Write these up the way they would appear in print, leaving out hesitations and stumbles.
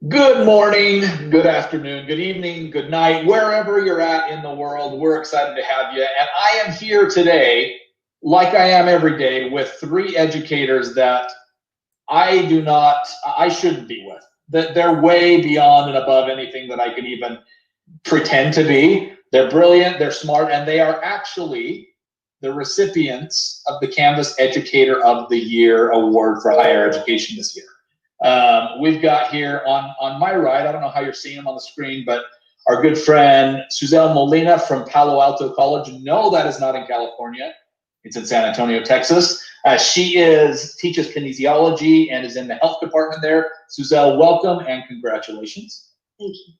Good morning, good afternoon, good evening, good night, wherever you're at in the world. We're excited to have you. And I am here today, like I am every day, with three educators that I shouldn't be with. That they're way beyond and above anything that I could even pretend to be. They're brilliant, they're smart, and they are actually the recipients of the Canvas Educator of the Year Award for Higher Education this year. We've got here on my right, I don't know how you're seeing them on the screen, but our good friend Suzelle Molina from Palo Alto College. No, that is not in California. It's in San Antonio, Texas. She teaches kinesiology and is in the health department there. Suzelle, welcome and congratulations. Thank you.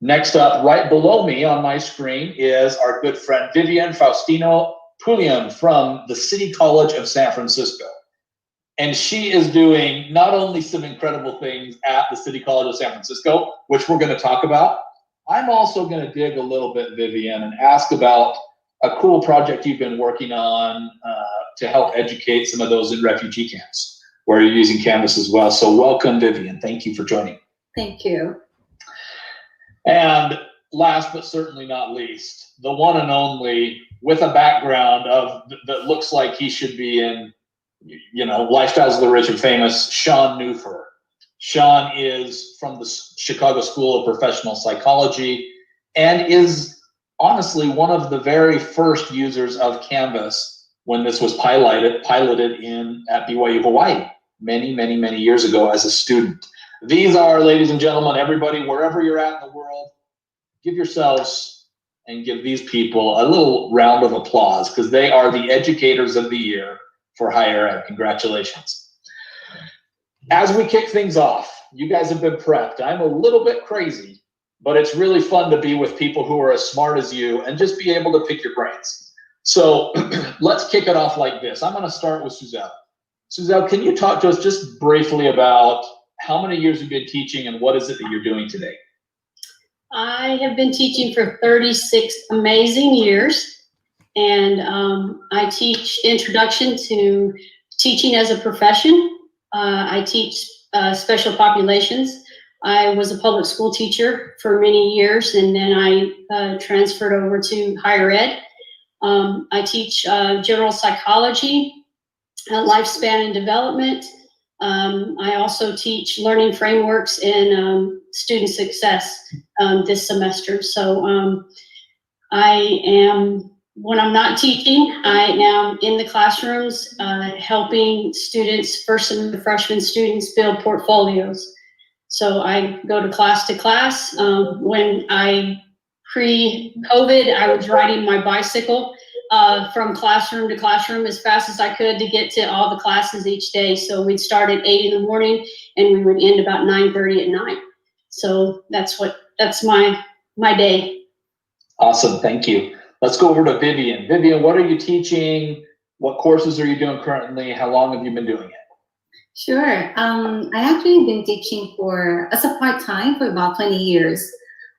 Next up, right below me on my screen, is our good friend Vivian Faustino Pulliam from the City College of San Francisco. And she is doing not only some incredible things at the City College of San Francisco, which we're going to talk about. I'm also going to dig a little bit, Vivian, and ask about a cool project you've been working on to help educate some of those in refugee camps where you're using Canvas as well. So welcome, Vivian. Thank you for joining. Thank you. And last but certainly not least, the one and only with a background that looks like he should be in Lifestyles of the Rich and Famous, Shawn Newfer. Shawn is from the Chicago School of Professional Psychology and is honestly one of the very first users of Canvas when this was piloted at BYU Hawaii many years ago as a student. These are, ladies and gentlemen, everybody, wherever you're at in the world, give yourselves and give these people a little round of applause because they are the educators of the year for higher ed. Congratulations. As we kick things off, you guys have been prepped. I'm a little bit crazy, but it's really fun to be with people who are as smart as you and just be able to pick your brains. So let's kick it off like this. I'm going to start with Suzelle. Suzelle, can you talk to us just briefly about how many years you've been teaching and what is it that you're doing today? I have been teaching for 36 amazing years. And I teach introduction to teaching as a profession. I teach special populations. I was a public school teacher for many years, and then I transferred over to higher ed. I teach general psychology, lifespan and development. I also teach learning frameworks and student success this semester. So when I'm not teaching, I am in the classrooms helping students, first and freshman students, build portfolios. So I go to class. When pre-COVID, I was riding my bicycle from classroom to classroom as fast as I could to get to all the classes each day. So we'd start at 8 in the morning and we would end about 9:30 at night. So that's my day. Awesome, thank you. Let's go over to Vivian. Vivian, what are you teaching? What courses are you doing currently? How long have you been doing it? Sure. I actually been teaching as a part-time for about 20 years.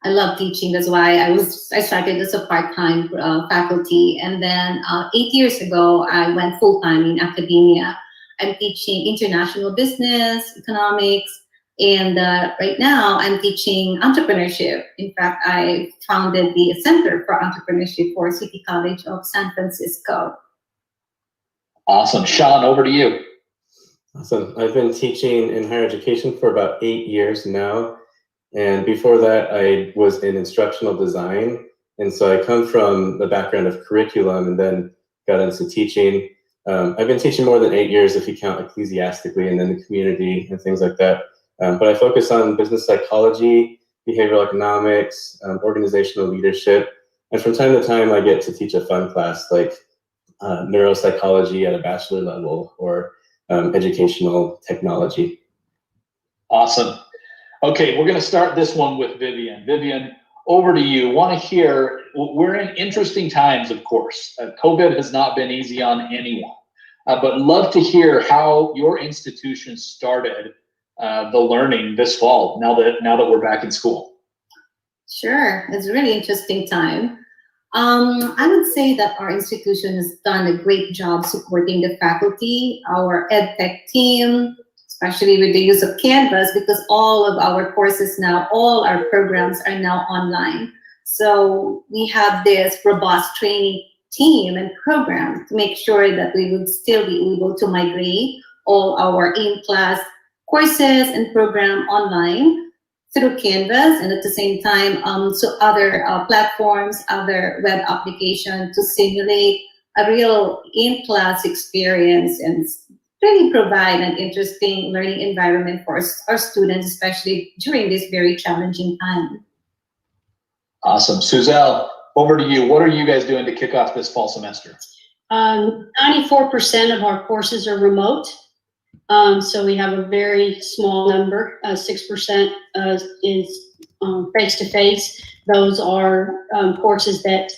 I love teaching. That's why I started as a part-time faculty. And then 8 years ago, I went full-time in academia. I'm teaching international business, economics, and right now I'm teaching entrepreneurship. In fact, I founded the Center for Entrepreneurship for City College of San Francisco. Awesome. Shawn, over to you. Awesome. I've been teaching in higher education for about 8 years now. And before that, I was in instructional design. And so I come from the background of curriculum and then got into teaching. I've been teaching more than 8 years if you count ecclesiastically and then the community and things like that. But I focus on business psychology, behavioral economics, organizational leadership. And from time to time, I get to teach a fun class like neuropsychology at a bachelor level or educational technology. Awesome. Okay, we're going to start this one with Vivian. Vivian, over to you. Want to hear, we're in interesting times, of course. COVID has not been easy on anyone, but love to hear how your institution started the learning this fall, now that we're back in school. Sure, it's a really interesting time. I would say that our institution has done a great job supporting the faculty, our EdTech team, especially with the use of Canvas, because all of our courses now, all our programs are now online. So we have this robust training team and program to make sure that we would still be able to migrate all our in-class courses and program online through Canvas, and at the same time so other platforms, other web applications to simulate a real in-class experience and really provide an interesting learning environment for our students, especially during this very challenging time. Awesome. Suzelle, over to you. What are you guys doing to kick off this fall semester? 94% of our courses are remote. So we have a very small number, 6% is face-to-face. Those are courses that,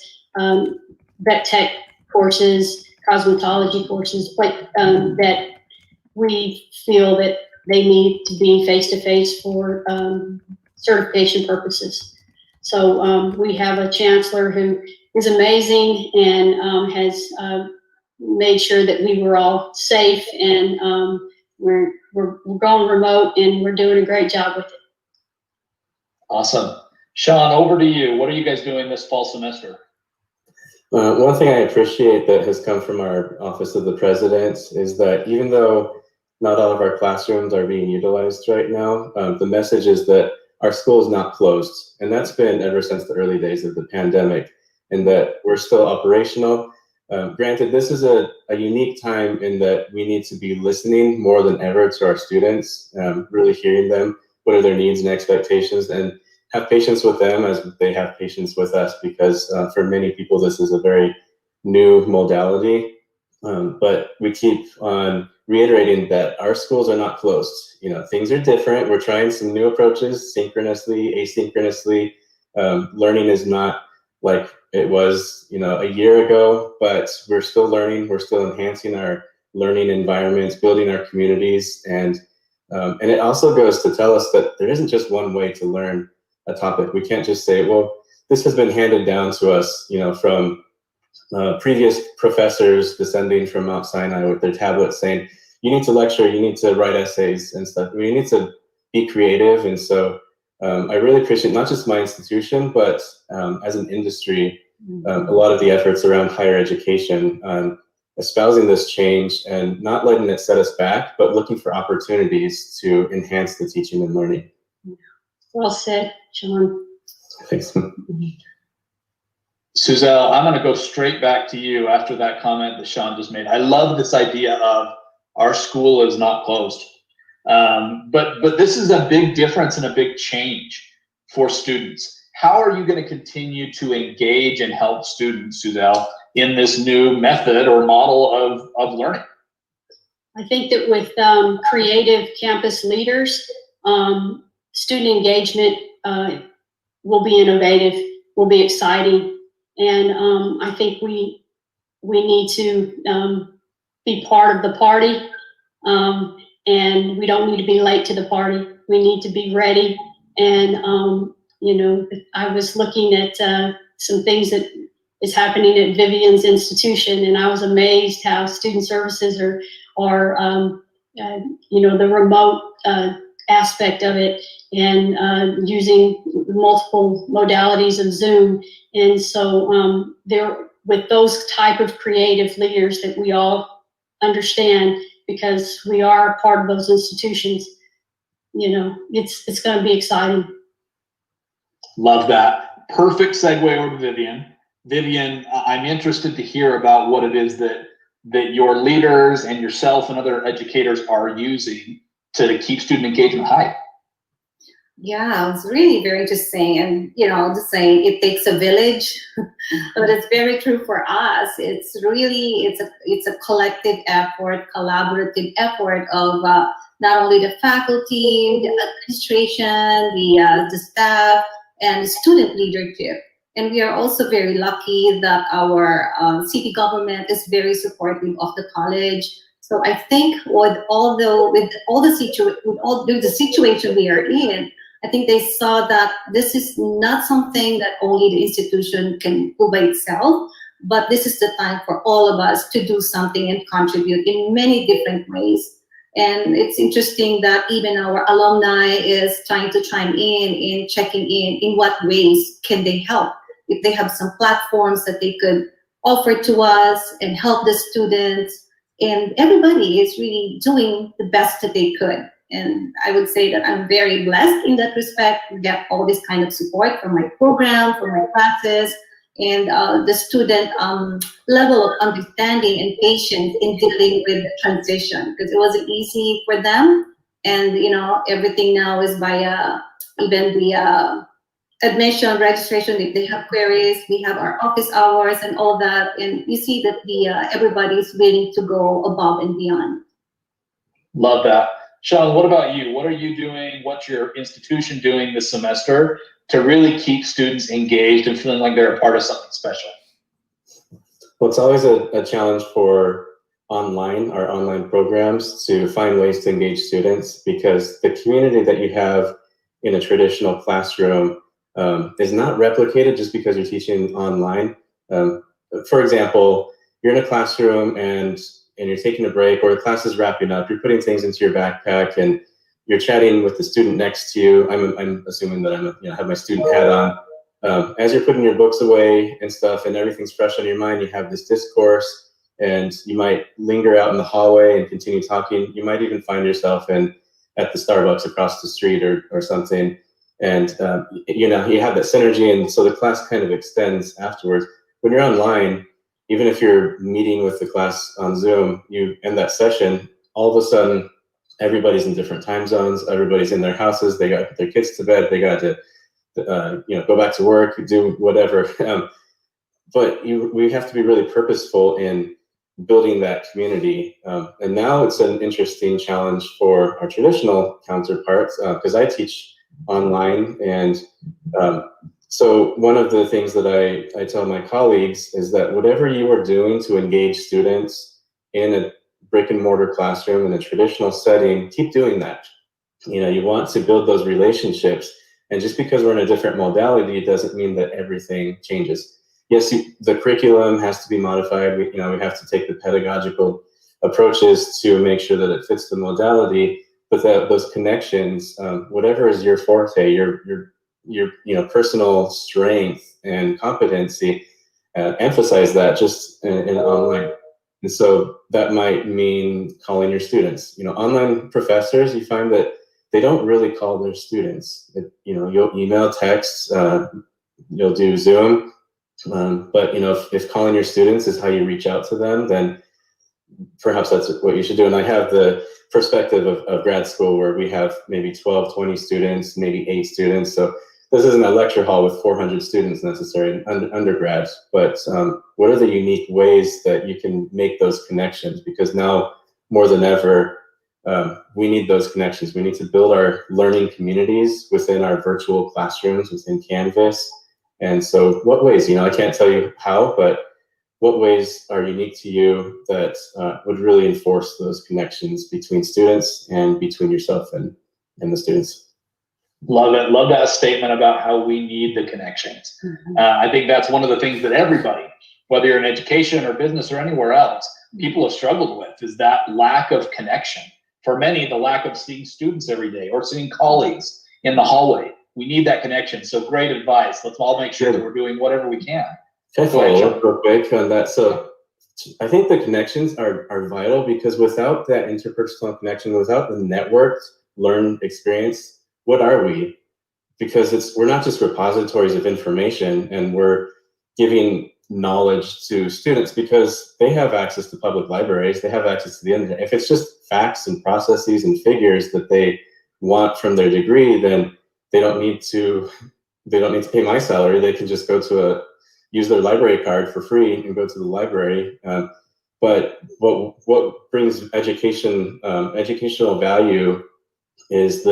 vet tech courses, cosmetology courses, that we feel that they need to be face-to-face for certification purposes. So we have a chancellor who is amazing and has made sure that we were all safe, and we're going remote and we're doing a great job with it. Awesome. Shawn, over to you. What are you guys doing this fall semester? One thing I appreciate that has come from our Office of the President is that even though not all of our classrooms are being utilized right now, the message is that our school is not closed. And that's been ever since the early days of the pandemic, and that we're still operational. Granted, this is a unique time in that we need to be listening more than ever to our students, really hearing them, what are their needs and expectations, and have patience with them as they have patience with us, because for many people, this is a very new modality. But we keep on reiterating that our schools are not closed. You know, things are different. We're trying some new approaches, synchronously, asynchronously. Learning is not like it was, you know, a year ago, but we're still learning. We're still enhancing our learning environments, building our communities, and it also goes to tell us that there isn't just one way to learn a topic. We can't just say, well, this has been handed down to us, you know, from previous professors descending from Mount Sinai with their tablets saying, you need to lecture, you need to write essays and stuff. We need to be creative. And so I really appreciate not just my institution, but as an industry, a lot of the efforts around higher education, espousing this change and not letting it set us back, but looking for opportunities to enhance the teaching and learning. Well said, Shawn. Thanks. Suzelle, I'm going to go straight back to you after that comment that Shawn just made. I love this idea of our school is not closed. But this is a big difference and a big change for students. How are you going to continue to engage and help students, Suzelle, in this new method or model of learning? I think that with creative campus leaders, student engagement will be innovative, will be exciting. And I think we need to be part of the party, and we don't need to be late to the party. We need to be ready. And you know, I was looking at some things that is happening at Vivian's institution, and I was amazed how student services are you know, the remote aspect of it, and using multiple modalities of Zoom. And so there, with those type of creative leaders that we all understand, because we are part of those institutions, you know, it's going to be exciting. Love that. Perfect segue over to Vivian. Vivian, I'm interested to hear about what it is that your leaders and yourself and other educators are using to keep student engagement high. Yeah, it's really very interesting. And, you know, just saying it takes a village, but it's very true for us. It's really, it's a collective effort, collaborative effort of not only the faculty, the administration, the staff, and the student leadership. And we are also very lucky that our city government is very supportive of the college. So I think with the situation we are in, I think they saw that this is not something that only the institution can do by itself, but this is the time for all of us to do something and contribute in many different ways. And it's interesting that even our alumni is trying to chime in checking in what ways can they help. If they have some platforms that they could offer to us and help the students, and everybody is really doing the best that they could. And I would say that I'm very blessed in that respect to get all this kind of support from my program, from my classes, and the student level of understanding and patience in dealing with the transition, because it wasn't easy for them. And you know, everything now is via even the admission, registration. If they have queries, we have our office hours and all that, and you see that the everybody is willing to go above and beyond. Love that. Shawn, what about you? What are you doing? What's your institution doing this semester to really keep students engaged and feeling like they're a part of something special? Well, it's always a challenge for our online programs to find ways to engage students, because the community that you have in a traditional classroom is not replicated just because you're teaching online. For example, you're in a classroom and you're taking a break, or the class is wrapping up, you're putting things into your backpack and you're chatting with the student next to you. I'm assuming that have my student hat on. As you're putting your books away and stuff and everything's fresh on your mind, you have this discourse, and you might linger out in the hallway and continue talking. You might even find yourself at the Starbucks across the street or something. And you have that synergy, and so the class kind of extends afterwards. When you're online, even if you're meeting with the class on Zoom, you end that session, all of a sudden, everybody's in different time zones, everybody's in their houses, they got their kids to bed, they got to go back to work, do whatever. But we have to be really purposeful in building that community. And now it's an interesting challenge for our traditional counterparts, because I teach online, and so one of the things that I tell my colleagues is that whatever you are doing to engage students in a brick and mortar classroom in a traditional setting, keep doing that. You want to build those relationships, and just because we're in a different modality doesn't mean that everything changes. Yes, the curriculum has to be modified. We have to take the pedagogical approaches to make sure that it fits the modality, but those connections, whatever is your forte, your personal strength and competency, emphasize that just in online. And so that might mean calling your students. Online professors, you find that they don't really call their students. You'll email, text, you'll do Zoom, but if calling your students is how you reach out to them, then perhaps that's what you should do. And I have the perspective of grad school, where we have maybe 12, 20 students, maybe 8 students. So this isn't a lecture hall with 400 students necessarily in undergrad, but what are the unique ways that you can make those connections? Because now more than ever, we need those connections. We need to build our learning communities within our virtual classrooms, within Canvas. And so what ways, I can't tell you how, but what ways are unique to you that would really enforce those connections between students and between yourself and the students? Love it. Love that statement about how we need the connections. I think that's one of the things that everybody, whether you're in education or business or anywhere else, people have struggled with, is that lack of connection. For many, the lack of seeing students every day or seeing colleagues in the hallway. We need that connection. So great advice. Let's all make sure that we're doing whatever we can. Can I follow up real quick on that? So I think the connections are vital, because without that interpersonal connection, without the networked learned experience, what are we? Because we're not just repositories of information, and we're giving knowledge to students because they have access to public libraries, they have access to the internet. If it's just facts and processes and figures that they want from their degree, then they don't need to pay my salary. They can just use their library card for free and go to the library. But what brings educational value is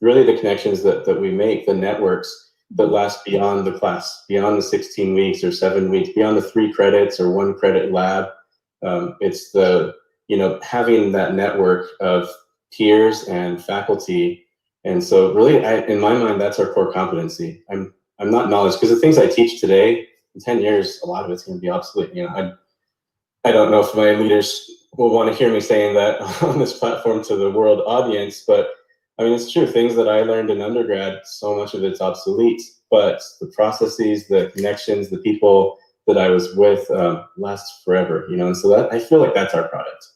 really the connections that we make, the networks that last beyond the class, beyond the 16 weeks or 7 weeks, beyond the 3 credits or 1 credit lab. It's having that network of peers and faculty. And so really, in my mind, that's our core competency. I'm not knowledge, because the things I teach today, in 10 years, a lot of it's going to be obsolete. I don't know if my leaders will want to hear me saying that on this platform to the world audience, but I mean, it's true. Things that I learned in undergrad, so much of it's obsolete, but the processes, the connections, the people that I was with last forever, you know, and so that I feel like that's our product.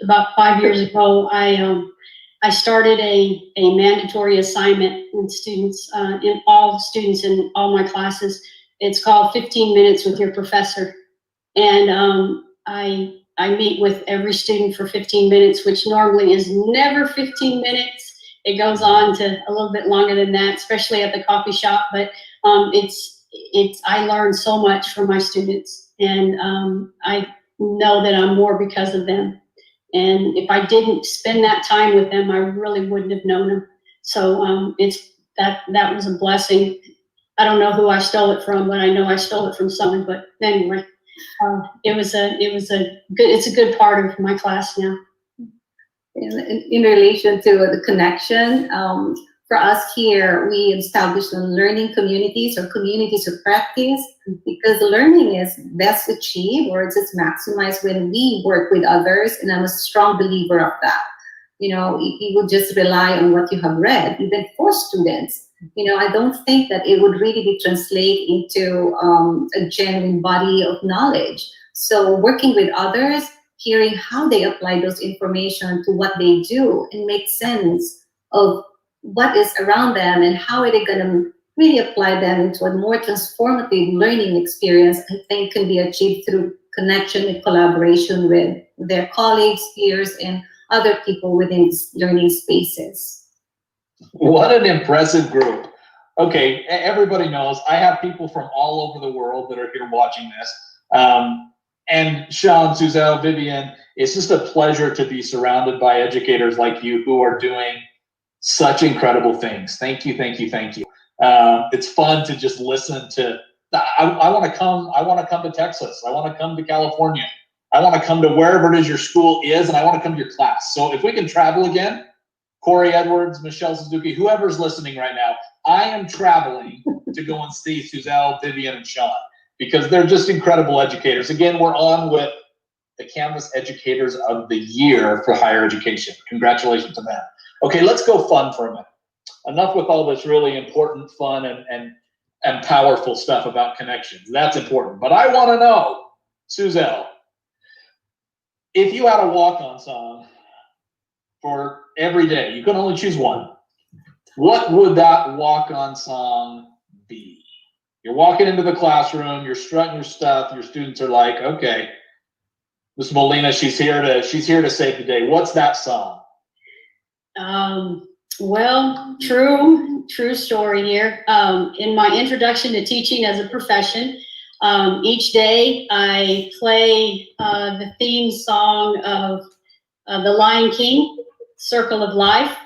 About 5 years ago, I started a mandatory assignment in students, in all my classes. It's called 15 Minutes with Your Professor. And I meet with every student for 15 minutes, which normally is never 15 minutes. It goes on to a little bit longer than that, especially at the coffee shop. But I learn so much from my students, and I know that I'm more because of them. And if I didn't spend that time with them, I really wouldn't have known them. So that was a blessing. I don't know who I stole it from, but I know I stole it from someone. But anyway, it's a good part of my class now. In relation to the connection, for us here, we established learning communities or communities of practice, because learning is best achieved or it's maximized when we work with others, and I'm a strong believer of that. You know, if you would just rely on what you have read, even for students, you know, I don't think that it would really be translated into a genuine body of knowledge. So working with others, hearing how they apply those information to what they do and make sense of what is around them and how are they going to really apply them into a more transformative learning experience, I think can be achieved through connection and collaboration with their colleagues, peers, and other people within learning spaces. What an impressive group. Okay, everybody knows I have people from all over the world that are here watching this. And Shawn, Suzelle, Vivien, it's just a pleasure to be surrounded by educators like you who are doing such incredible things. Thank you, thank you, thank you. It's fun to just listen to. I want to come to Texas. I want to come to California. I want to come to wherever it is your school is, and I want to come to your class. So if we can travel again, Corey Edwards, Michelle Suzuki, whoever's listening right now, I am traveling to go and see Suzelle, Vivien, and Shawn, because they're just incredible educators. Again, we're on with the Canvas Educators of the Year for higher education. Congratulations to them. Okay, let's go fun for a minute. Enough with all this really important, fun, and powerful stuff about connections. That's important. But I want to know, Suzelle, if you had a walk-on song for every day, you can only choose one, what would that walk-on song be? You're walking into the classroom, you're strutting your stuff, your students are like, okay, Ms. Molina, she's here to save the day. What's that song? Well, true story here. In my introduction to teaching as a profession, each day I play the theme song of The Lion King, Circle of Life.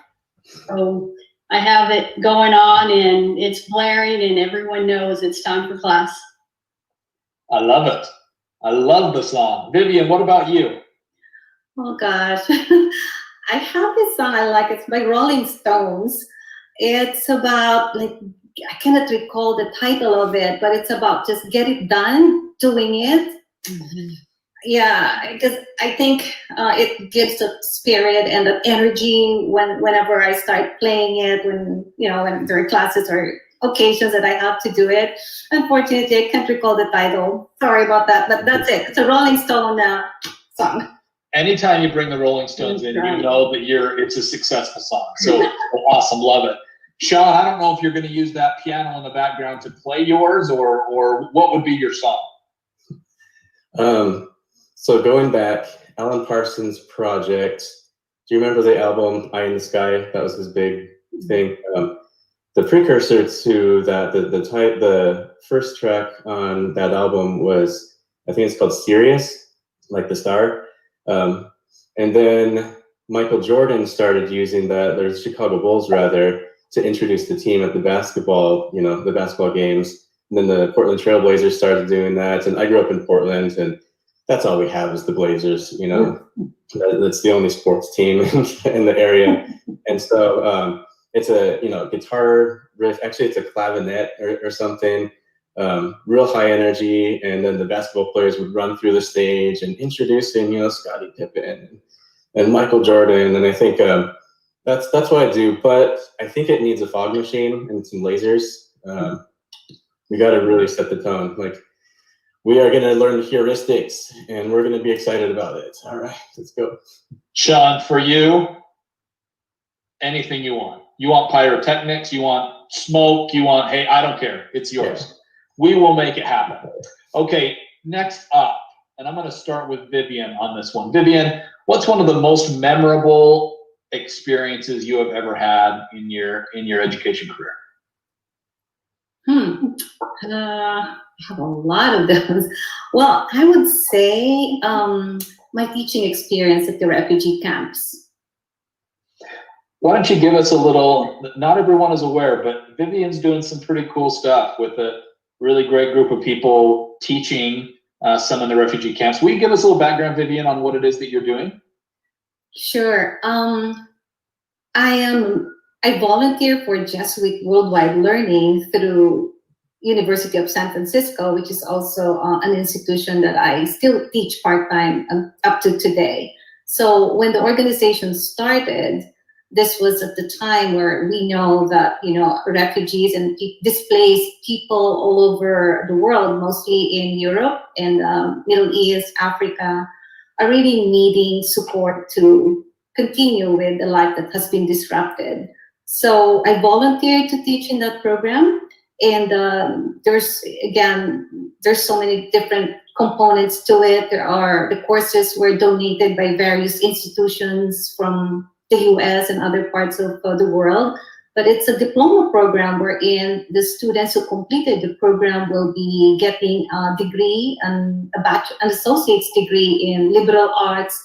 So I have it going on and it's blaring and everyone knows it's time for class. I love it. I love the song. Vivien, what about you? Oh gosh, I have this song I like. It's by Rolling Stones. It's about, like, I cannot recall the title of it, but it's about just get it done, doing it. Mm-hmm. Yeah, because I think it gives the spirit and the energy whenever I start playing it, when there are classes or occasions that I have to do it. Unfortunately, I can't recall the title. Sorry about that, but that's it. It's a Rolling Stone song. Anytime you bring the Rolling Stones in, you know that it's a successful song. So awesome, love it. Shawn, I don't know if you're going to use that piano in the background to play yours, or what would be your song? So going back, Alan Parsons' project. Do you remember the album "Eye in the Sky"? That was his big thing. The precursor to that, the first track on that album was, I think it's called "Sirius," like the star. And then Michael Jordan started using that, the Chicago Bulls rather, to introduce the team at the basketball games. And then the Portland Trail Blazers started doing that. And I grew up in Portland, and that's all we have is the Blazers, That's the only sports team in the area. And so it's a, guitar riff. Actually, it's a clavinet or something. real high energy, and then the basketball players would run through the stage and introducing, Scottie Pippen and Michael Jordan, and I think that's what I do. But I think it needs a fog machine and some lasers. We got to really set the tone. Like, we are going to learn heuristics, and we're going to be excited about it. All right, let's go. Shawn, for you, anything you want. You want pyrotechnics, you want smoke, you want, hey, I don't care. It's yours. Yeah. We will make it happen. Okay, next up, and I'm going to start with Vivian on this one. Vivian, what's one of the most memorable experiences you have ever had in your education career? I have a lot of those. Well, I would say my teaching experience at the refugee camps. Why don't you give us a little, not everyone is aware, but Vivian's doing some pretty cool stuff with a really great group of people teaching some in the refugee camps. Will you give us a little background, Vivian, on what it is that you're doing? Sure. I volunteer for Jesuit Worldwide Learning through University of San Francisco, which is also an institution that I still teach part-time up to today. So when the organization started, this was at the time where we know that, refugees and displaced people all over the world, mostly in Europe and Middle East, Africa, are really needing support to continue with the life that has been disrupted. So I volunteered to teach in that program, and there's so many different components to it. The courses were donated by various institutions from the US and other parts of the world, but it's a diploma program wherein the students who completed the program will be getting a degree and an associate's degree in liberal arts,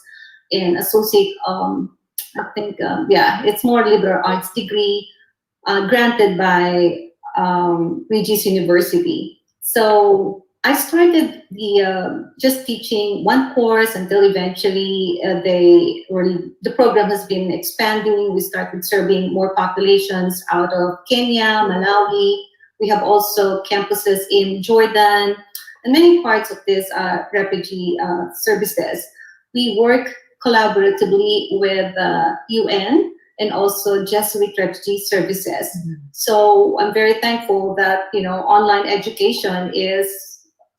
in associate, it's more liberal arts degree granted by Regis University. So I started just teaching one course until eventually the program has been expanding. We started serving more populations out of Kenya, Malawi. We have also campuses in Jordan and many parts of these refugee services. We work collaboratively with UN and also Jesuit Refugee Services. So I'm very thankful that online education is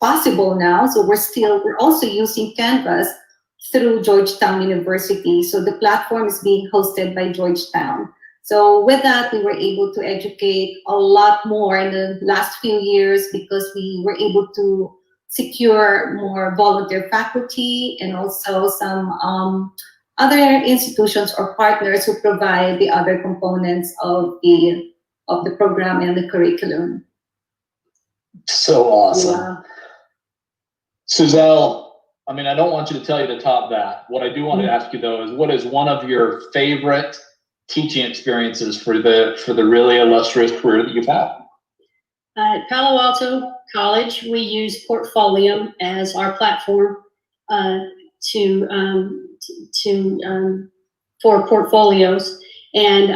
possible now. So we're also using Canvas through Georgetown University. So the platform is being hosted by Georgetown. So with that, we were able to educate a lot more in the last few years because we were able to secure more volunteer faculty and also some other institutions or partners who provide the other components of the program and the curriculum. So awesome. Yeah. Suzelle, I don't want you to tell you to top that. What I do want to ask you though is, what is one of your favorite teaching experiences for the really illustrious career that you've had? At Palo Alto College, we use Portfolio as our platform for portfolios. And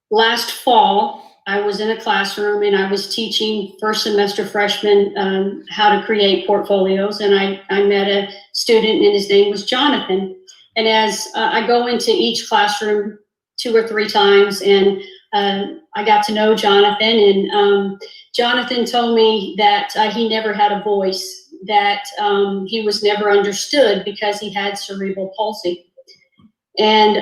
last fall, I was in a classroom and I was teaching first semester freshmen how to create portfolios. And I met a student and his name was Jonathan. And as I go into each classroom 2 or 3 times and I got to know Jonathan, and Jonathan told me that he never had a voice, that he was never understood because he had cerebral palsy. And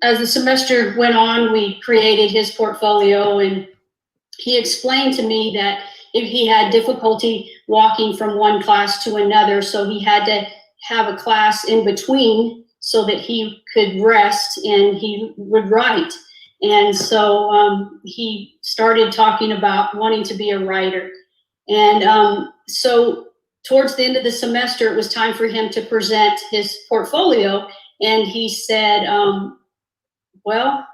as the semester went on, we created his portfolio, and he explained to me that if he had difficulty walking from one class to another, so he had to have a class in between so that he could rest and he would write. And so he started talking about wanting to be a writer. And so towards the end of the semester, it was time for him to present his portfolio. And he said, well,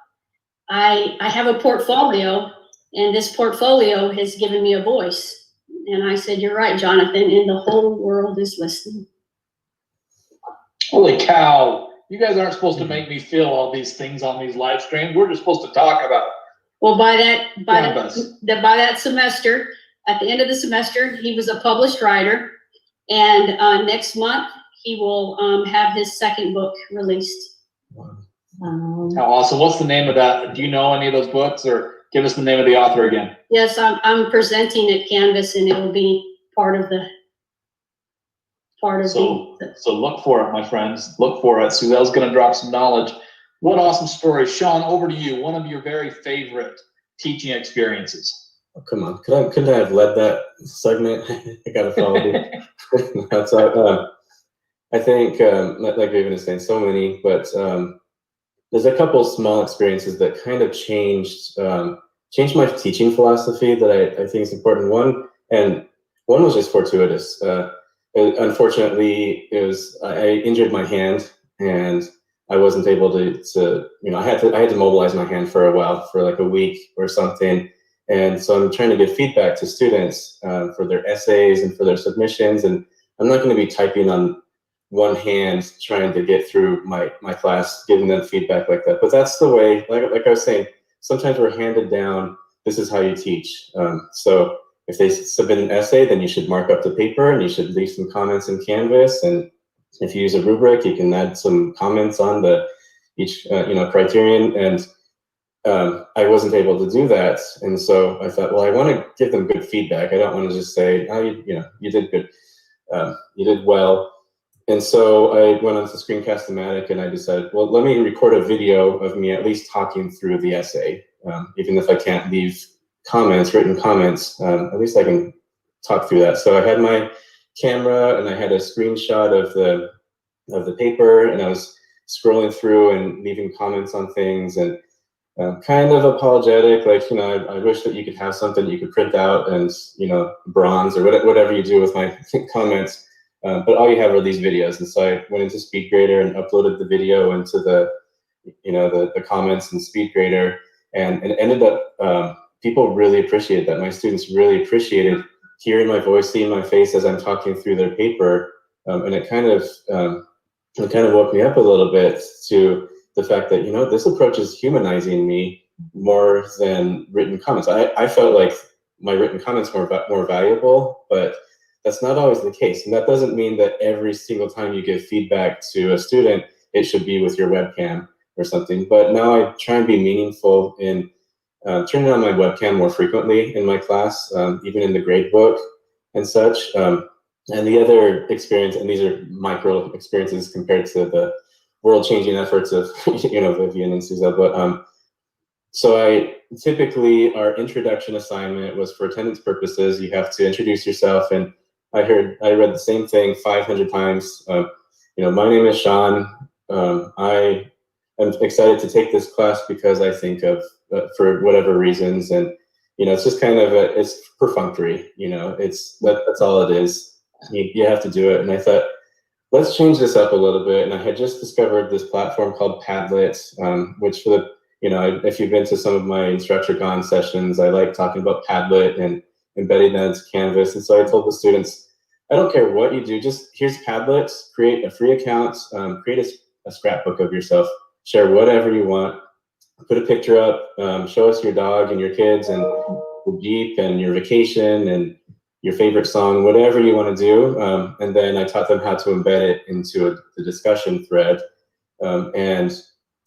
I have a portfolio, and this portfolio has given me a voice. And I said, you're right, Jonathan, and the whole world is listening. Holy cow. You guys aren't supposed to make me feel all these things on these live streams. We're just supposed to talk about it. Well, by that Canvas. by that semester, at the end of the semester, he was a published writer, and next month he will have his second book released. How awesome! What's the name of that? Do you know any of those books, or give us the name of the author again? Yes, I'm presenting at Canvas, and it will be part of the. So look for it, my friends. Look for it. Suzelle's going to drop some knowledge. What awesome story. Shawn, over to you. One of your very favorite teaching experiences. Oh, come on. Couldn't I have led that segment? I got to follow you. That's I think, like Vivian is saying, so many, but there's a couple small experiences that kind of changed my teaching philosophy that I think is important. One was just fortuitous. Unfortunately, I injured my hand, and I wasn't able to I had to mobilize my hand for a while, for like a week or something. And so I'm trying to give feedback to students for their essays and for their submissions, and I'm not going to be typing on one hand trying to get through my class, giving them feedback like that. But that's the way, like I was saying, sometimes we're handed down, this is how you teach. So if they submit an essay, then you should mark up the paper and you should leave some comments in Canvas. And if you use a rubric, you can add some comments on each criterion. And I wasn't able to do that. And so I thought, well, I want to give them good feedback. I don't want to just say, oh, you did good. You did well. And so I went on to Screencast-O-Matic, and I decided, well, let me record a video of me at least talking through the essay. Even if I can't leave written comments, at least I can talk through that. So I had my camera and I had a screenshot of the paper, and I was scrolling through and leaving comments on things, and kind of apologetic, like, I wish that you could have something you could print out and, bronze or whatever you do with my comments. But all you have are these videos. And so I went into SpeedGrader and uploaded the video into the comments in SpeedGrader, and it ended up, people really appreciated that. My students really appreciated hearing my voice, seeing my face as I'm talking through their paper. And it kind of woke me up a little bit to the fact that, this approach is humanizing me more than written comments. I felt like my written comments were more valuable, but that's not always the case. And that doesn't mean that every single time you give feedback to a student, it should be with your webcam or something. But now I try and be meaningful in turning on my webcam more frequently in my class, even in the grade book and such. And the other experience, and these are micro experiences compared to the world-changing efforts of Vivian and Suzelle, but so typically our introduction assignment was for attendance purposes. You have to introduce yourself, and I read the same thing 500 times. My name is Shawn. I am excited to take this class because I think of, for whatever reasons, and it's just kind of it's perfunctory. That's all it is. You have to do it, and I thought, let's change this up a little bit. And I had just discovered this platform called Padlet, which if you've been to some of my InstructureCon sessions, I like talking about Padlet and embedding that into Canvas. And so I told the students, I don't care what you do, just here's Padlet, create a free account, create a scrapbook of yourself, share whatever you want, put a picture up, show us your dog and your kids and the Jeep and your vacation and your favorite song, whatever you want to do. And then I taught them how to embed it into the discussion thread. And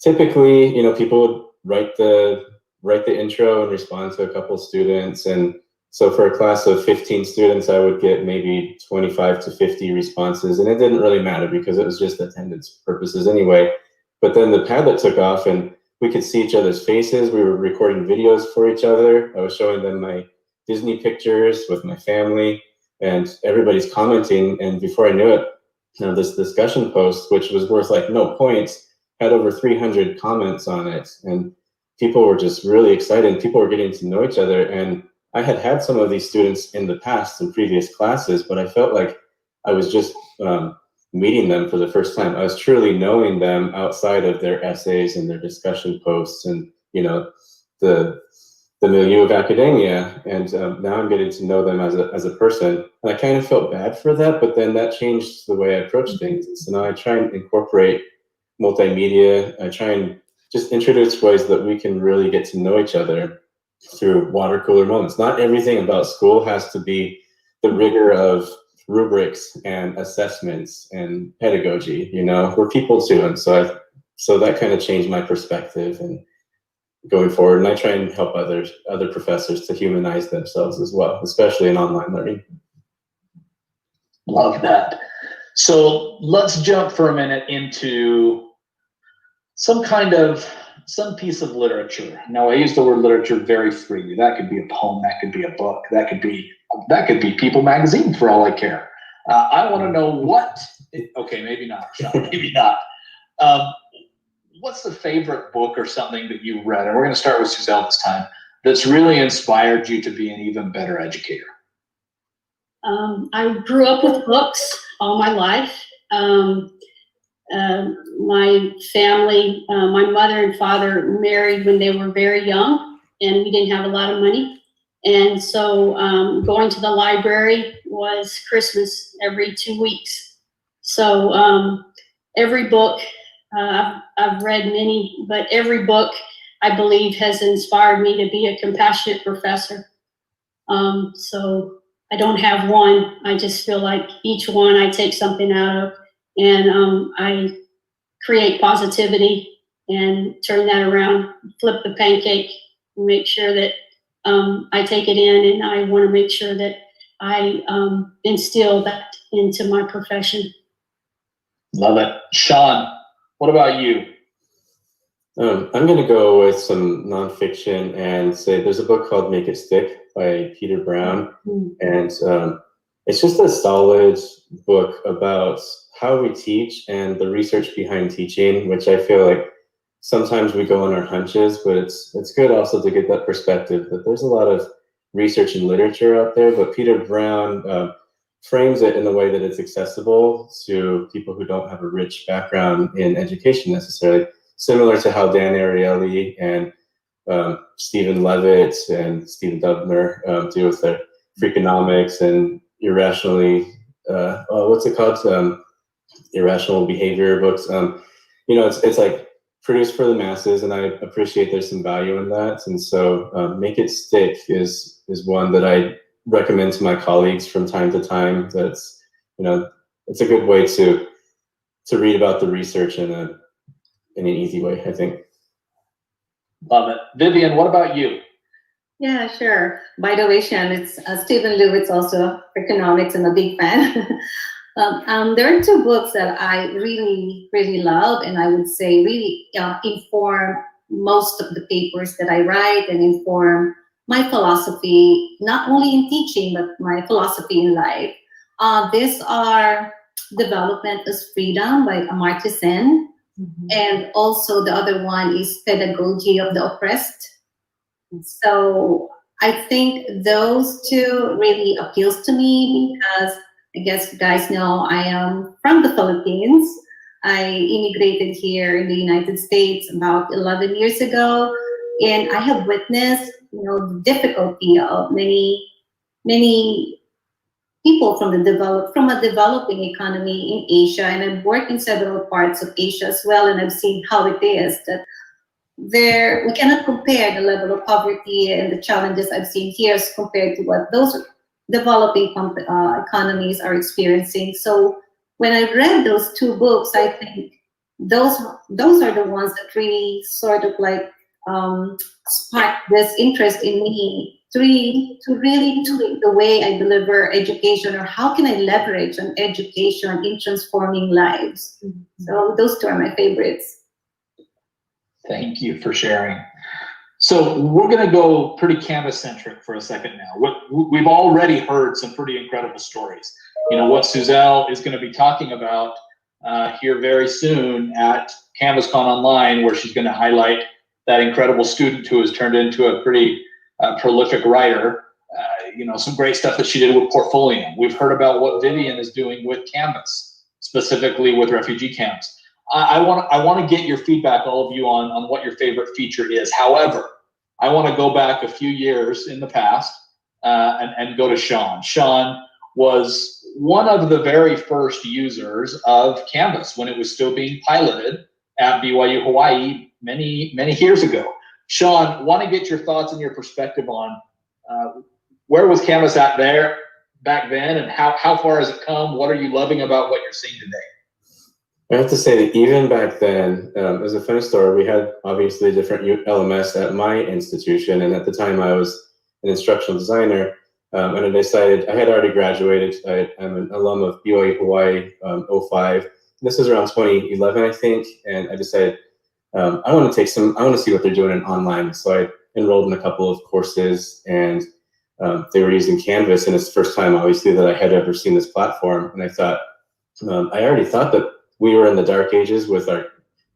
typically, people would write the intro and respond to a couple students. And so for a class of 15 students, I would get maybe 25 to 50 responses. And it didn't really matter because it was just attendance purposes anyway. But then the Padlet took off and we could see each other's faces. We were recording videos for each other. I was showing them my Disney pictures with my family, and everybody's commenting. And before I knew it, this discussion post, which was worth like no points, had over 300 comments on it. And people were just really excited. People were getting to know each other. And I had some of these students in the past in previous classes, but I felt like I was just meeting them for the first time. I was truly knowing them outside of their essays and their discussion posts and, the milieu of academia. And now I'm getting to know them as a person. And I kind of felt bad for that, but then that changed the way I approach things. So now I try and incorporate multimedia. I try and just introduce ways that we can really get to know each other through water cooler moments. Not everything about school has to be the rigor of rubrics and assessments and pedagogy. You know, we're people too, and so that kind of changed my perspective and going forward. And I try and help other professors to humanize themselves as well, especially in online learning. Love that. So let's jump for a minute into some piece of literature. Now, I use the word literature very freely. That could be a poem, that could be a book, that could be People magazine for all I care. I want to know okay, maybe not, Shawn, maybe not. What's the favorite book or something that you read? And we're going to start with Suzelle this time, that's really inspired you to be an even better educator. I grew up with books all my life. My family, my mother and father married when they were very young, and we didn't have a lot of money. And so going to the library was Christmas every 2 weeks. So every book, I've read many, but every book I believe has inspired me to be a compassionate professor. So I don't have one. I just feel like each one I take something out of, and I create positivity and turn that around, flip the pancake, and make sure that I take it in, and I want to make sure that I instill that into my profession. Love it. Shawn, what about you? I'm going to go with some nonfiction and say there's a book called Make It Stick by Peter Brown. And it's just a solid book about how we teach and the research behind teaching, which I feel like sometimes we go on our hunches, but it's good also to get that perspective that there's a lot of research and literature out there, but Peter Brown frames it in a way that it's accessible to people who don't have a rich background in education necessarily, similar to how Dan Ariely and Stephen Levitt and Stephen Dubner deal with their Freakonomics and irrationally, what's it called? Irrational behavior books. You know, it's like produced for the masses, and I appreciate there's some value in that. And so Make It Stick is one that I recommend to my colleagues from time to time. That's, you know, it's a good way to read about the research in an easy way, I think. Love it. Vivien, what about you? Yeah, sure. By the way, Shawn, it's Stephen Levitt's also economics. I'm a big fan. There are two books that I really, really love, and I would say really inform most of the papers that I write and inform my philosophy, not only in teaching, but my philosophy in life. These are Development as Freedom by Amartya Sen, and also the other one is Pedagogy of the Oppressed. So I think those two really appeals to me because I guess you guys know I am from the Philippines. I immigrated here in the United States about 11 years ago, and I have witnessed, you know, the difficulty of many people from a developing economy in Asia, and I've worked in several parts of Asia as well, and I've seen how it is that we cannot compare the level of poverty and the challenges I've seen here as compared to what those developing economies are experiencing. So when I read those two books, I think those are the ones that really sort of like sparked this interest in me to really tweak the way I deliver education, or how can I leverage an education in transforming lives. So those two are my favorites. Thank you for sharing. So we're going to go pretty Canvas-centric for a second now. We've already heard some pretty incredible stories. You know, what Suzelle is going to be talking about here very soon at CanvasCon Online, where she's going to highlight that incredible student who has turned into a pretty prolific writer. You know, some great stuff that she did with Portfolio. We've heard about what Vivien is doing with Canvas, specifically with refugee camps. I want to get your feedback, all of you, on what your favorite feature is. However, I want to go back a few years in the past and go to Shawn. Shawn was one of the very first users of Canvas when it was still being piloted at BYU Hawaii many years ago. Shawn, want to get your thoughts and your perspective on where was Canvas at there back then, and how far has it come? What are you loving about what you're seeing today? I have to say that even back then, as a funny story, we had obviously different LMS at my institution, and at the time I was an instructional designer, and I decided, I had already graduated. I'm an alum of BYU Hawaii 05. This was around 2011, I think, and I decided I want to see what they're doing in online. So I enrolled in a couple of courses, and they were using Canvas, and it's the first time, obviously, that I had ever seen this platform. And I thought, I already thought that we were in the dark ages with the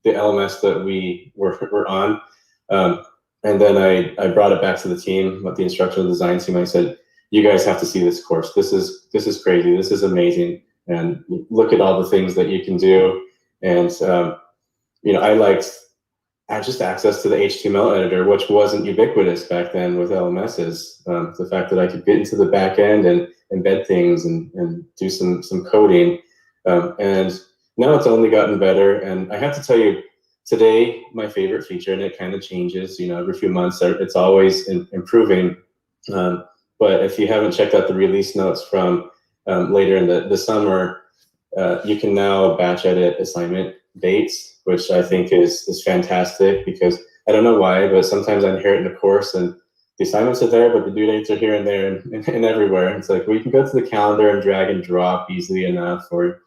LMS that we were on. And then I brought it back to the team, with the instructional design team. I said, you guys have to see this course. This is crazy. This is amazing. And look at all the things that you can do. And, I liked just access to the HTML editor, which wasn't ubiquitous back then with LMSs. The fact that I could get into the back end and embed things and do some coding. And now it's only gotten better. And I have to tell you, today, my favorite feature, and it kind of changes, every few months, it's always improving. But if you haven't checked out the release notes from later in the summer, you can now batch edit assignment dates, which I think is fantastic, because I don't know why, but sometimes I hear it in a course and the assignments are there, but the due dates are here and there and everywhere. It's like, well, you can go to the calendar and drag and drop easily enough, or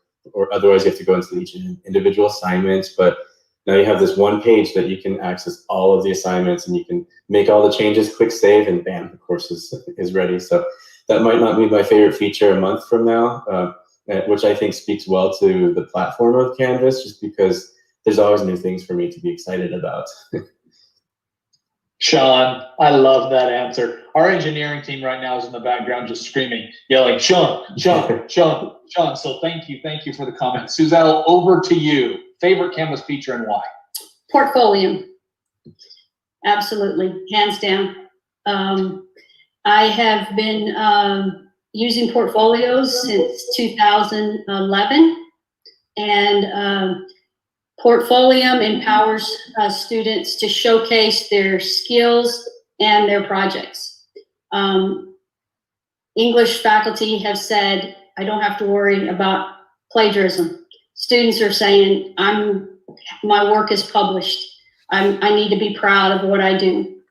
otherwise you have to go into each individual assignment. But now you have this one page that you can access all of the assignments, and you can make all the changes, click save, and bam, the course is ready. So that might not be my favorite feature a month from now, which I think speaks well to the platform of Canvas, just because there's always new things for me to be excited about. Shawn, I love that answer. Our engineering team right now is in the background just screaming, yelling, Shawn, Shawn, Shawn, Shawn. So thank you for the comment. Suzelle, over to you. Favorite Canvas feature and why? Portfolio. Absolutely, hands down. I have been using portfolios since 2011, and Portfolio empowers students to showcase their skills and their projects. English faculty have said, I don't have to worry about plagiarism. Students are saying, my work is published. I need to be proud of what I do.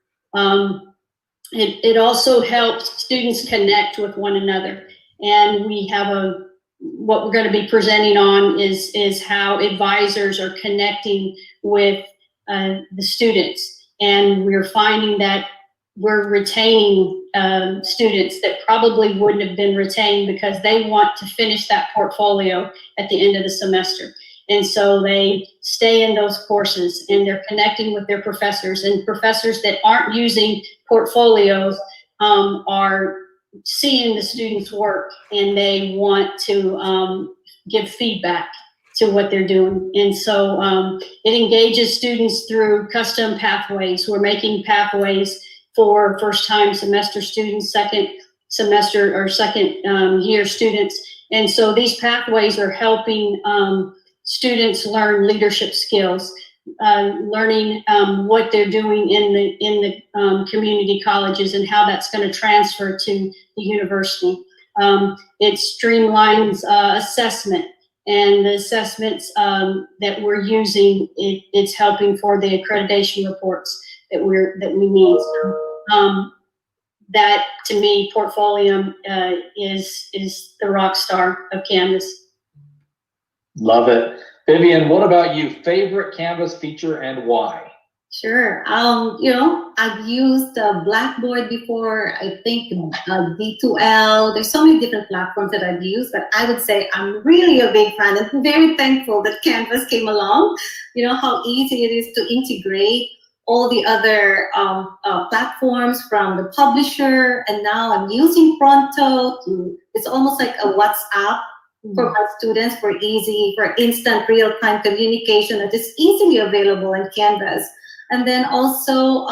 It also helps students connect with one another. And we have what we're going to be presenting on is how advisors are connecting with the students. And we're finding that we're retaining students that probably wouldn't have been retained because they want to finish that portfolio at the end of the semester. And so they stay in those courses, and they're connecting with their professors, and professors that aren't using portfolios are seeing the students' work, and they want to give feedback to what they're doing. And so it engages students through custom pathways. We're making pathways for first-time semester students, second semester or second year students. And so these pathways are helping students learn leadership skills, learning what they're doing in the community colleges and how that's going to transfer to the university. It streamlines assessment, and the assessments that we're using, it's helping for the accreditation reports that we need. That, to me, Portfolio is the rock star of Canvas. Love it. Vivien, what about you? Favorite Canvas feature and why? Sure. I've used Blackboard before. I think D2L. There's so many different platforms that I've used, but I would say I'm really a big fan and very thankful that Canvas came along. You know how easy it is to integrate all the other platforms from the publisher, and now I'm using Pronto. It's almost like a WhatsApp for my students, for instant real-time communication that is easily available in Canvas. And then also,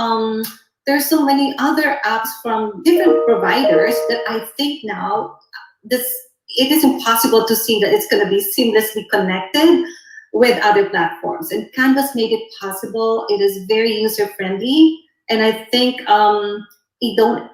there's so many other apps from different providers that I think now it is impossible to see that it's going to be seamlessly connected with other platforms. And Canvas made it possible. It is very user-friendly. And I think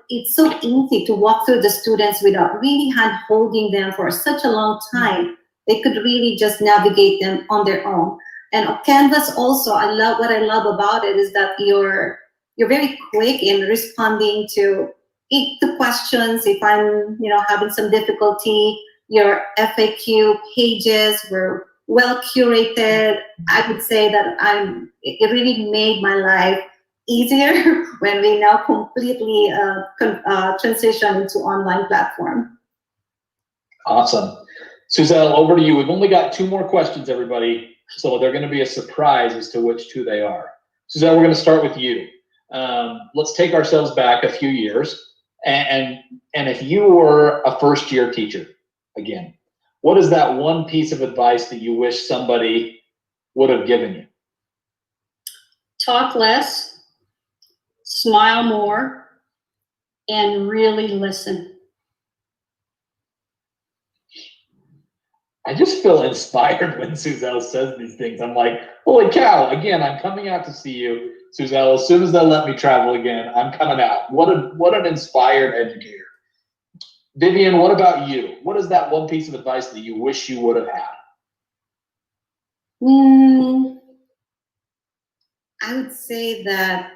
it's so easy to walk through the students without really hand holding them for such a long time. They could really just navigate them on their own. And Canvas also, what I love about it is that you're very quick in responding to the questions. If I'm, having some difficulty, your FAQ pages were well curated. I would say that it really made my life easier when we now completely transition into online platform. Awesome. Suzelle, over to you. We've only got 2 more questions, everybody. So they're going to be a surprise as to which 2 they are. Suzelle, we're going to start with you. Let's take ourselves back a few years. And if you were a first-year teacher, again, what is that one piece of advice that you wish somebody would have given you? Talk less, smile more, and really listen. I just feel inspired when Suzelle says these things. I'm like, holy cow, again, I'm coming out to see you. Suzelle, as soon as they'll let me travel again, I'm coming out. What an inspired educator. Vivien, what about you? What is that one piece of advice that you wish you would have had? I would say that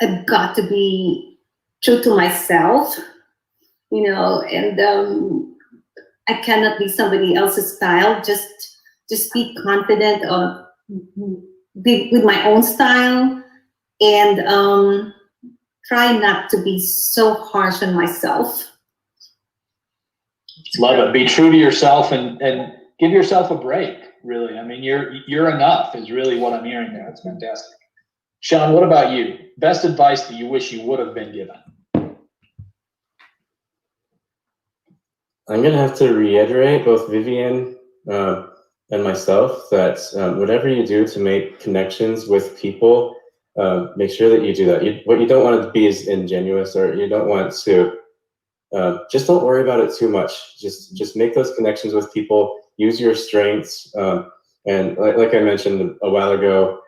I've got to be true to myself, and I cannot be somebody else's style. Just be confident with my own style, and try not to be so harsh on myself. Love it. Be true to yourself and give yourself a break, really. I mean, you're enough is really what I'm hearing there. It's fantastic. Shawn, what about you? Best advice that you wish you would have been given? I'm going to have to reiterate both Vivien and myself that whatever you do to make connections with people, make sure that you do that. What you don't want to be is ingenuous, or you don't want to, just don't worry about it too much. Just make those connections with people, use your strengths. And like I mentioned a while ago,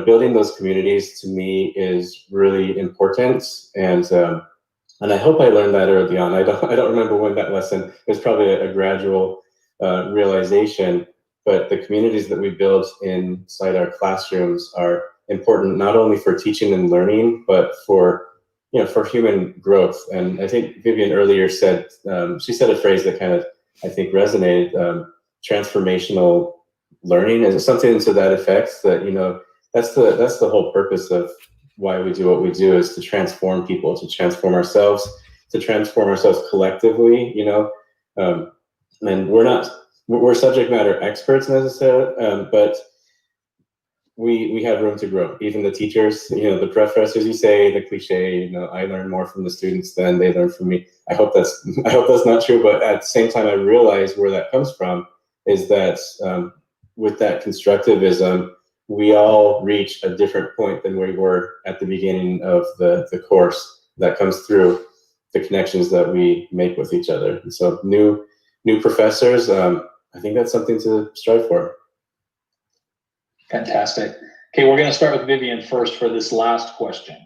building those communities to me is really important. And I hope I learned that early on. I don't remember when that lesson. It was probably a gradual realization. But the communities that we build inside our classrooms are important not only for teaching and learning, but for human growth. And I think Vivien earlier said she said a phrase that kind of I think resonated. Transformational learning is something to that effect. That that's the whole purpose of why we do what we do, is to transform people, to transform ourselves collectively, and we're subject matter experts necessarily, but we have room to grow. Even the teachers, the professors, you say the cliche, I learn more from the students than they learn from me. I hope that's not true, but at the same time, I realize where that comes from is that with that constructivism, we all reach a different point than we were at the beginning of the course. That comes through the connections that we make with each other. And so new professors, I think that's something to strive for. Fantastic. Okay, we're going to start with Vivien first for this last question.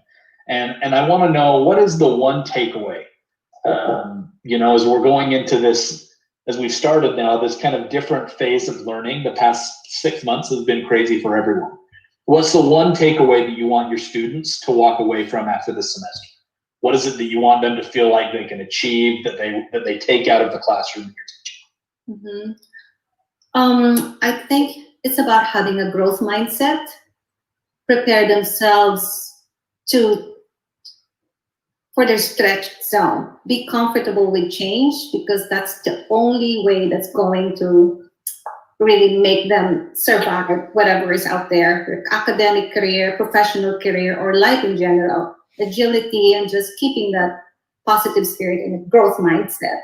And I want to know, what is the one takeaway, as we're going into this, as we've started now, this kind of different phase of learning. The past 6 months has been crazy for everyone. What's the one takeaway that you want your students to walk away from after this semester? What is it that you want them to feel like they can achieve, that they take out of the classroom that you're teaching? Mm-hmm. I think it's about having a growth mindset, prepare themselves for their stretch zone. Be comfortable with change, because that's the only way that's going to really make them survive whatever is out there, their academic career, professional career, or life in general. Agility and just keeping that positive spirit and a growth mindset.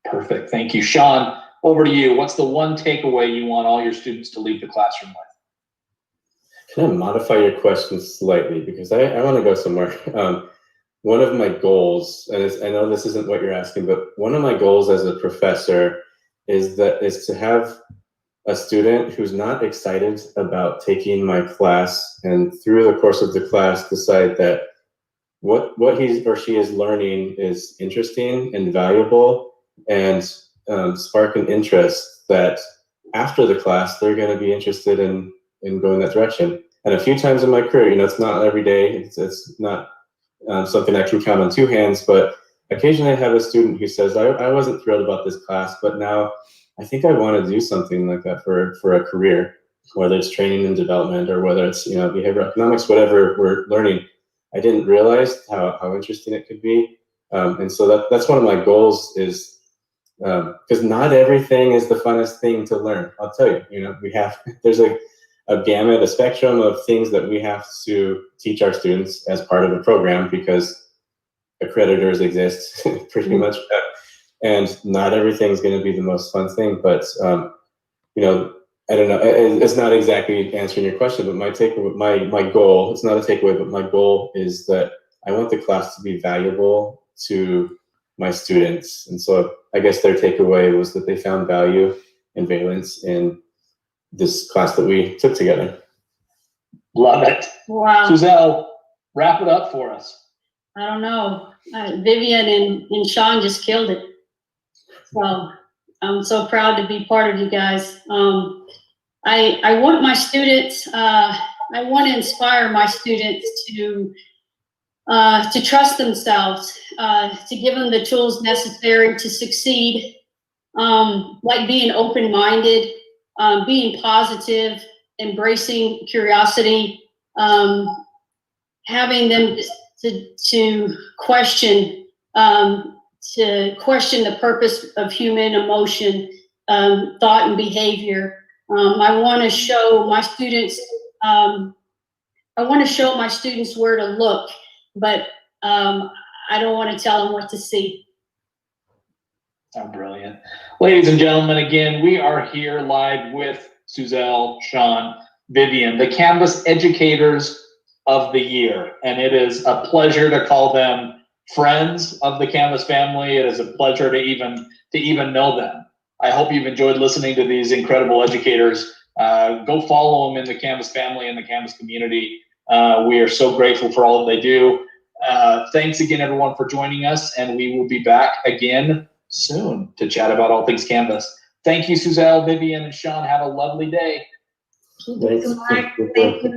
Perfect. Thank you. Shawn, over to you. What's the one takeaway you want all your students to leave the classroom with? Can I modify your question slightly? Because I want to go somewhere. One of my goals, and I know this isn't what you're asking, but one of my goals as a professor is to have a student who's not excited about taking my class, and through the course of the class decide that what he or she is learning is interesting and valuable, and spark an interest that after the class they're going to be interested in going that direction. And a few times in my career, it's not every day, it's not something I can count on two hands, but occasionally I have a student who says, I wasn't thrilled about this class, but now I think I want to do something like that for a career, whether it's training and development or whether it's behavioral economics, whatever we're learning. I didn't realize how interesting it could be. And so that's one of my goals is, because not everything is the funnest thing to learn. I'll tell you, there's a gamut, a spectrum of things that we have to teach our students as part of a program because accreditors exist pretty much. And not everything's going to be the most fun thing, but I don't know. It's not exactly answering your question, but my goal, it's not a takeaway, but my goal is that I want the class to be valuable to my students. And so I guess their takeaway was that they found value and valence in this class that we took together. Love it. Wow. Suzelle, wrap it up for us. I don't know. Vivian and Shawn just killed it. So I'm so proud to be part of you guys. I want my students, I want to inspire my students to trust themselves, to give them the tools necessary to succeed, like being open-minded, being positive, embracing curiosity, having them to question the purpose of human emotion, thought and behavior. I want to show my students where to look, but I don't want to tell them what to see. Oh, brilliant. Ladies and gentlemen, again, we are here live with Suzelle, Shawn, Vivien, the Canvas Educators of the Year. And it is a pleasure to call them friends of the Canvas family. It is a pleasure to even know them. I hope you've enjoyed listening to these incredible educators. Go follow them in the Canvas family and the Canvas community. We are so grateful for all that they do. Thanks again, everyone, for joining us, and we will be back again soon to chat about all things Canvas. Thank you, Suzelle, Vivien, and Shawn. Have a lovely day. Thank you, Mark. Thank you.